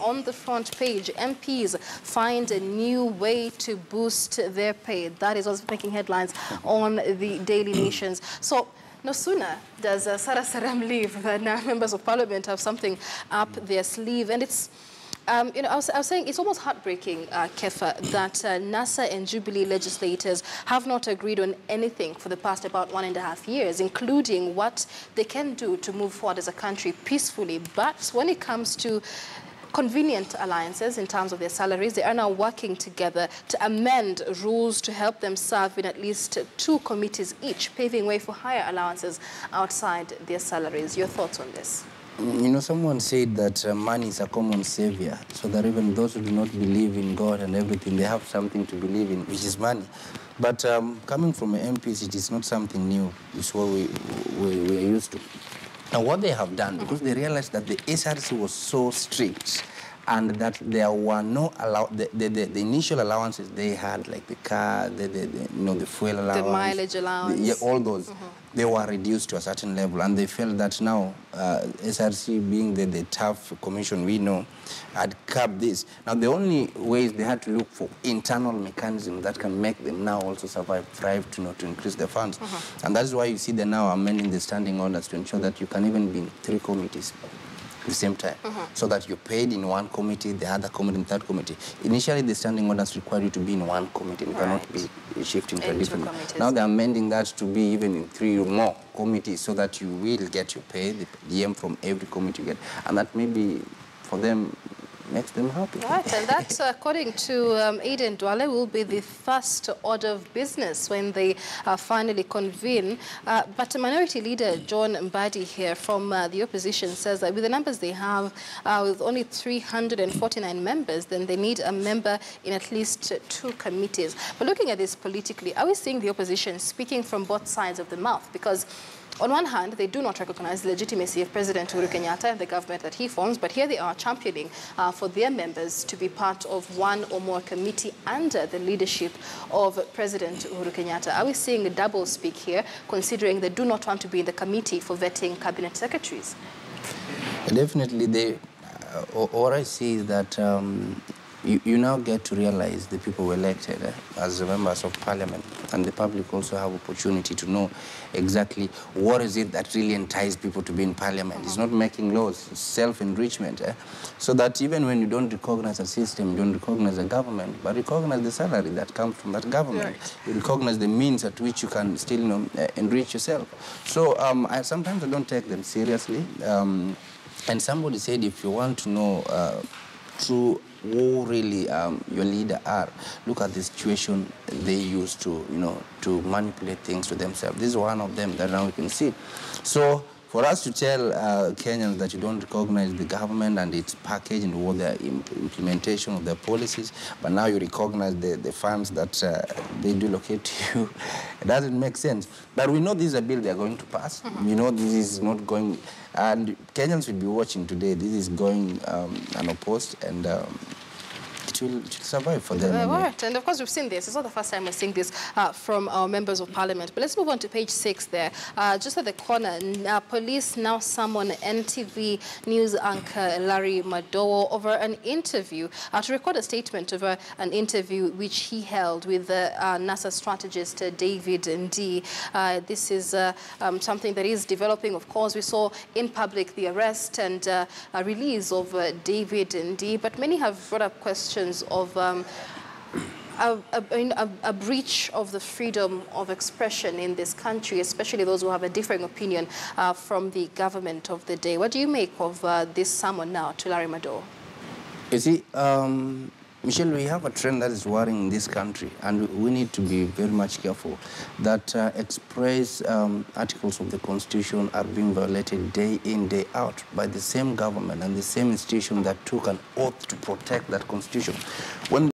on the front page, MPs find a new way to boost their pay. That is what's making headlines on the Daily Nations. So no sooner does Sarah Serem leave than members of parliament have something up their sleeve. And it's, you know, I was saying it's almost heartbreaking, Kefa, that NASA and Jubilee legislators have not agreed on anything for the past about 1.5 years, including what they can do to move forward as a country peacefully. But when it comes to convenient alliances in terms of their salaries, they are now working together to amend rules to help them serve in at least 2 committees each, paving way for higher allowances outside their salaries. Your thoughts on this? You know, someone said that money is a common savior, so that even those who do not believe in God and everything, they have something to believe in, which is money. But coming from MPs, it is not something new. It's what we are used to. And what they have done, because they realized that the SRC was so strict and that there were no the initial allowances they had, like the car, you know, the fuel allowance, the mileage allowance, all those, they were reduced to a certain level, and they felt that now SRC, being the tough commission we know, had curbed this. Now the only ways they had to look for internal mechanisms that can make them now also survive, thrive, to increase the funds, and that's why you see them now amending the standing orders to ensure that you can even be in 3 committees at the same time, so that you're paid in one committee, the other committee, and third committee. Initially, the standing orders require you to be in one committee. You cannot be shifting to a different. Now they're amending that to be even in 3 or more committees, so that you will get your pay, the DM from every committee you get, and that maybe for them makes them happy. Right, and that, according to Aiden Dwale, will be the first order of business when they finally convene. But Minority Leader John Mbadi here from the opposition says that with the numbers they have, with only 349 members, then they need a member in at least 2 committees. But looking at this politically, are we seeing the opposition speaking from both sides of the mouth? Because on one hand, they do not recognize the legitimacy of President Uhuru Kenyatta and the government that he forms, but here they are championing for their members to be part of 1 or more committee under the leadership of President Uhuru Kenyatta. Are we seeing a double speak here, considering they do not want to be in the committee for vetting cabinet secretaries? Definitely, what I see is that you now get to realize the people were elected as members of parliament, and the public also have opportunity to know exactly what is it that really entices people to be in parliament. It's not making laws, it's self-enrichment. So that even when you don't recognize a system, you don't recognize a government, but recognize the salary that comes from that government. Right. You recognize the means at which you can still enrich yourself. So sometimes I don't take them seriously. And somebody said, if you want to know who really your leader are, look at the situation they used to, to manipulate things to themselves. This is one of them that now we can see. So for us to tell Kenyans that you don't recognize the government and its package and all the implementation of their policies, but now you recognize the funds that they do locate to you, it doesn't make sense. But we know this is a bill they are going to pass. We know this is not going, and Kenyans will be watching today. This is going unopposed, and it will survive for them. Right, and of course we've seen this. It's not the first time we're seeing this from our members of parliament. But let's move on to page 6 there. Just at the corner, police now summon NTV news anchor Larry Madowo over an interview, to record a statement over an interview which he held with NASA strategist David Ndii. This is something that is developing. Of course, we saw in public the arrest and release of David Ndii, but many have brought up questions of a breach of the freedom of expression in this country, especially those who have a differing opinion from the government of the day. What do you make of this summon now to Larry Madowo? You see, Michelle, we have a trend that is worrying in this country, and we need to be very much careful that express articles of the Constitution are being violated day in, day out by the same government and the same institution that took an oath to protect that Constitution. When